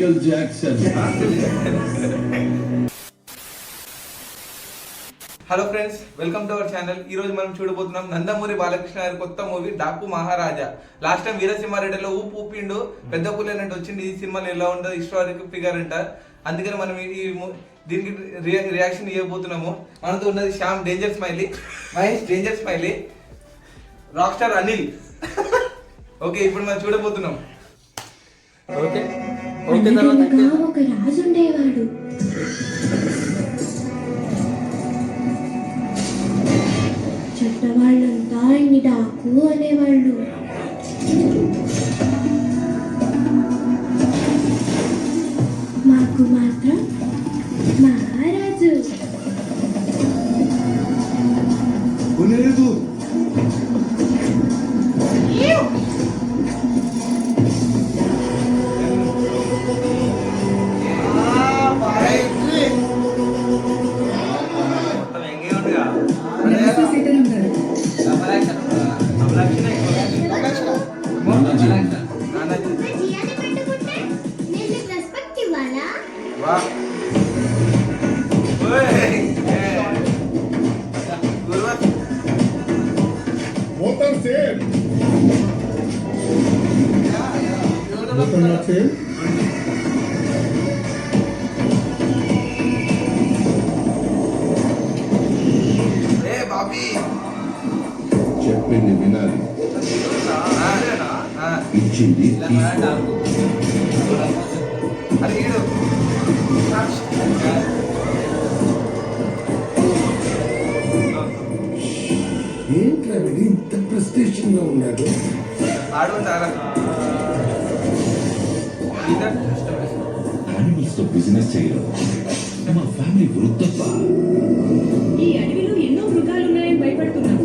Michael Jackson. Hello friends, welcome to our channel. ఈ రోజు మనం చూడబోతున్నాం నందమూరి బాలకృష్ణ గారి కొత్త మూవీ డాకు మహారాజా. లాస్ట్ టైం వీరసింహారెడ్డిలో ఊపు ఊపిండు, పెద్ద పుల్లనంటే వచ్చింది. ఈ సినిమాలో ఎలా ఉండదు, హిస్టారిక్ ఫిగర్ అంట. అందుకని మనం దీనికి రియాక్షన్ ఇవ్వబోతున్నాము. మనతో ఉన్నది Shyam danger smiley, Mahesh danger smiley, rock star Anil. Okay, ఇప్పుడు మనం చూడబోతున్నాం. Okay okay. తర్వాత ఒక రాజు ఉండేవాడు. చెట్టవాళ్ళంతా ఆయన్ని డాకు అనేవాళ్ళు. మాకు మాత్రం మహారాజు. చెప్పింది వినాలి, ఇచ్చింది ఏంట్రా ఇంత ప్రెస్టేషన్ గా ఉన్నాడు. యానిమల్స్ తో బిజినెస్ చేయడం మా ఫ్యామిలీ వృత్తప్ప. ఈ అడవిలో ఎన్నో మృగాలు ఉన్నాయని భయపడుతున్నాను.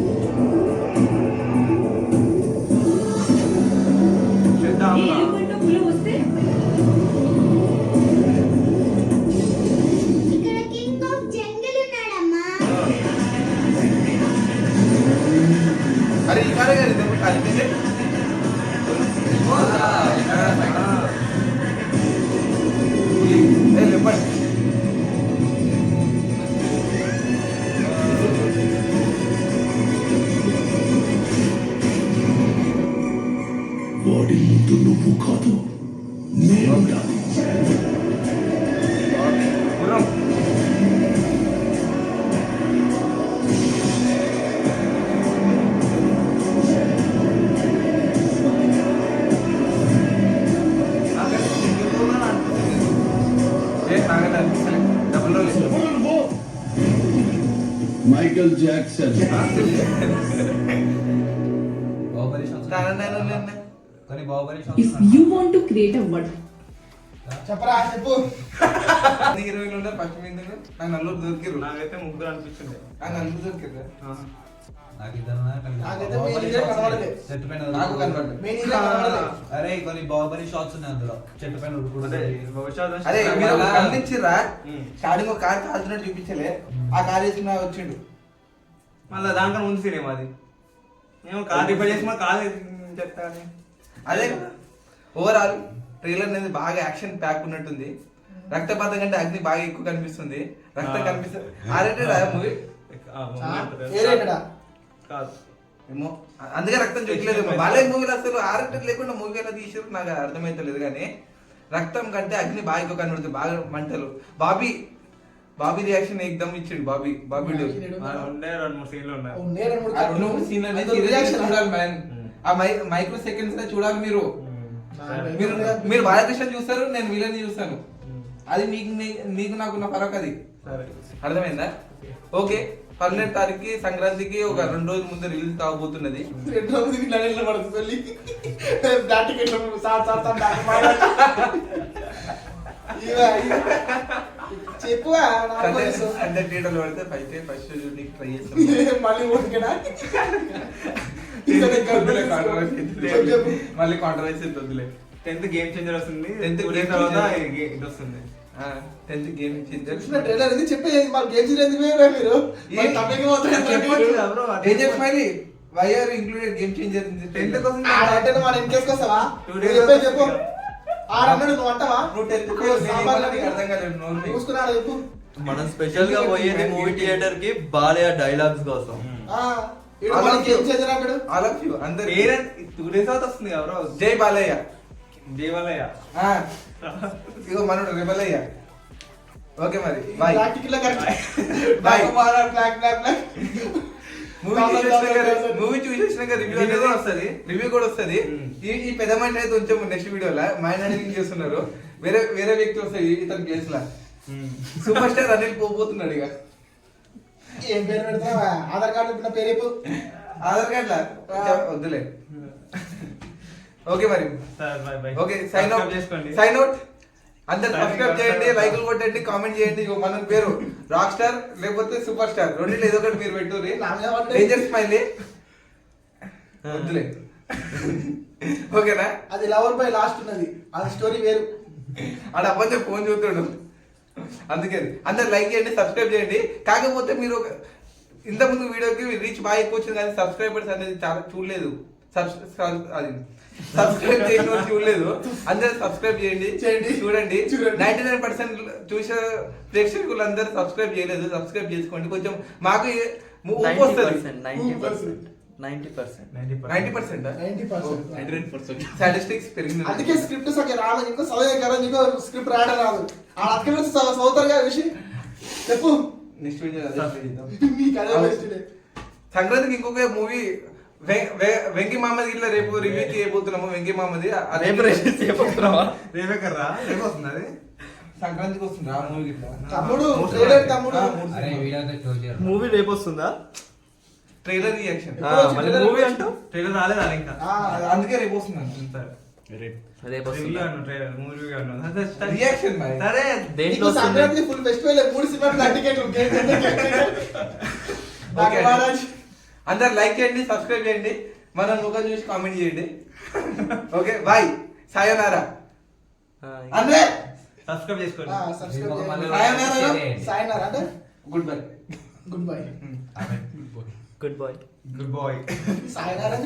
పులి వస్తే ఇక్కడ కింగ్ ఆఫ్ జంగిల్ ఉన్నాడమ్మా. అరే ఈ కారే గారి కలిపింది. వాడి ముందు నువ్వు కాదు, నేను ఉండాలి. Michael Jackson. if you want to create a world heroine ఉండే ఫస్ట్ మీద నాకు నలుగురు దొరికిరు. నాకైతే ముగ్గురు అనిపించింది. నాకు నలుగురు దొరికిరు. అరే కొన్ని బాహుబలి షాట్స్ ఉన్నాయి అందులో, చెట్టు పైన అరే మీరు గమనించిర్రా, స్టార్టింగ్ ఒక కార్ కాల్చినట్టు చూపించలే, ఆ కార్ వేసుకున్నా వచ్చిండు. మళ్ళీ దాంట్లో ముందు సినిమా అది మేము కార్ రిపేర్ చేసి మా కార్ చెప్తాను. అదే ఓవరాల్ ట్రైలర్ అనేది బాగా యాక్షన్ ప్యాక్ ఉన్నట్టుంది. రక్తపాతం కంటే అగ్ని బాగా ఎక్కువ కనిపిస్తుంది. రక్తం కనిపిస్తుంది. మూవీ కాదు ఏమో, అందుకే రక్తం చూడలేదు. బాలయ్య మూవీలో అసలు ఆర్ఎంటెడ్ లేకుండా మూవీ ఎలా తీసారు నాకు అర్థమైతలేదు. కానీ రక్తం కంటే అగ్ని బాగా ఎక్కువ కనబడుతుంది, బాగా మంటలు. బాబీ రియాక్షన్ ఎగ్దమ్ ఇచ్చాడు. బాబీ ఉండే రెండు మూడు సీన్లు ఉన్నాయి. చూడాలి మ్యాన్. ఆ మైక్రో సెకండ్స్ చూడాలి. మీరు బాలకృష్ణ చూస్తారు, నేను విలన్ చూస్తాను. అది నీకు నాకున్న ఫరక్. అది అర్థమైందా? ఓకే, 12వ తారీఖుకి సంక్రాంతికి ఒక 2 రోజుల ముందు రిలీజ్ కాబోతున్నది. 2 రోజులు చెప్పు అంటే థియేటర్లో పడితే ఫస్ట్ చూడడానికి ట్రై చేస్తాం. మళ్ళీ కాంట్రవర్సీ వద్దులే. 10th గేమ్ చేంజర్ వస్తుంది. 10th గేమ్ తర్వాత ఇది వస్తుంది. 10th game changer. ట్రైలర్ ఇది చెప్పేది మాకు గేమ్ చేంజర్ ఎందుకు మీరు ఏం తప్పేగా పోతారు. Danger smiley why are included game changer in the 10th కోసం ఆ అంటే మన ఇన్ కేస్ కోసవా చెప్పు ఆడన్నాడు నువ్వు అంటావా నువ్వు 10th ఫెయిల్, నేను ఏమన్నా నీకు అర్థం కాలేదు, నువ్వు ఉంది. చూసుకున్నాడు చెప్పు. మనం స్పెషల్ గా పోయేది మూవీ థియేటర్ కి బాలయ్య డైలాగ్స్ కోసం. ఆ, ఈడు మనకి ఏం చేద్దాం అన్నాడు? All of you, అందరు. 2 days అవుతుంది వస్తుంది కదా బ్రో. జై బాలయ్య. దేవాలయ ఆ, ఇగో మనోడు రెబలయ్య. ఓకే మరి bye. Practical correct. Bye. Block block block. Movie చూసేసినాక రివ్యూ Review అనేది కూడా వస్తది. రివ్యూ కూడా వస్తది. ఈ పెద్ద మనిషి అయితే కొంచెం నెక్స్ట్ వీడియోలో మైండ్ అనేది చేస్తున్నారు. వేరే వేరే వ్యక్తి వస్తాయి ఇతని ప్లేస్ లా. సూపర్ స్టార్ అనిల్ పోతున్నాడు ఇక. ఏం పేరు పెడతావా? ఆధార్ కార్డు పెట్టిన పేరు చెప్పు. ఆధార్ కార్డ్ లా వద్దులే. ఓకే మరి bye bye. Okay sign out చేసుకోండి. Sign out. అందరు సబ్స్క్రైబ్ చేయండి, లైకులు కొట్టండి, కామెంట్ చేయండి. ఇగో మన పేరు రాక్ స్టార్ లేకపోతే సూపర్ స్టార్, రెండిట్లో ఏదో ఒకటి మీరు పెట్టుర్రి. డేంజర్ స్మైలీ వద్దులే. ఓకేనా? అది లవర్ బై లాస్ట్ ఉన్నది, అది స్టోరీ వేరు. ఆడ అబ్బంది ఫోన్ చూస్తాడు. అందుకే అందరు లైక్ చేయండి, సబ్స్క్రైబ్ చేయండి. కాకపోతే మీరు ఇంత ముందు వీడియోకి రీచ్ బాగా ఎక్కువ వచ్చింది కానీ సబ్స్క్రైబర్స్ అనేది చాలా చూడలేదు. అది సబ్స్క్రైబ్ చేసిన వాళ్ళు చూడలేదు. అందరూ సబ్స్క్రైబ్ చేయండి, చూడండి. 99% చూసే ప్రేక్షకులు అందరూ సబ్స్క్రైబ్ చేయలేదు. సబ్స్క్రైబ్ చేసుకోండి, కొంచెం మాకు ఊపు వస్తుంది. 90% స్టాటిస్టిక్స్ పెరిగింది. అందుకే స్క్రిప్ట్ సగం రాదు, ఇంకో చదివే కదా నీకో స్క్రిప్ట్ రాయడం రాదు. ఆ అక్కడ చదువుతారుగా విషయం చెప్పు. నెక్స్ట్ వీడియో మీకు అదే బెస్ట్. సంక్రాంతికి ఇంకొక మూవీ వెంకీ మామది ఇట్లా రేపు రివ్యూ చేయబోతున్నాము. వెంకీ మామది రేపే కర్రా, రేపు వస్తుంది అది. సంక్రాంతికి వస్తుంది ఆ మూవీ ఇట్లా. తమ్ముడు ట్రైలర్ తమ్ముడు మూవీ రేపు వస్తుందా? ట్రైలర్ రియాక్షన్ మూవీ అంటూ ట్రైలర్ రాలేదా ఇంకా? అందుకే రేపు వస్తుంది. రేపు రివ్యూ వస్తుందా? అను, ట్రైలర్ మూవీ రివ్యూ అను. రియాక్షన్ మరి. సరే దేంట్లో నీకు వస్తుంది? సంక్రాంతి ఫుల్ ఫెస్టివల్ 3 సినిమాలు టికెట్ ఓకే. అందరు లైక్ చేయండి, సబ్స్క్రైబ్ చేయండి, మన ముఖం చూసి కామెంట్ చేయండి. ఓకే బాయ్, సాయోనారా. అంటే సబ్స్క్రైబ్ చేసుకోండి. సాయనారా అంటే good bye. Good bye. Good bye. Good bye. సాయనారా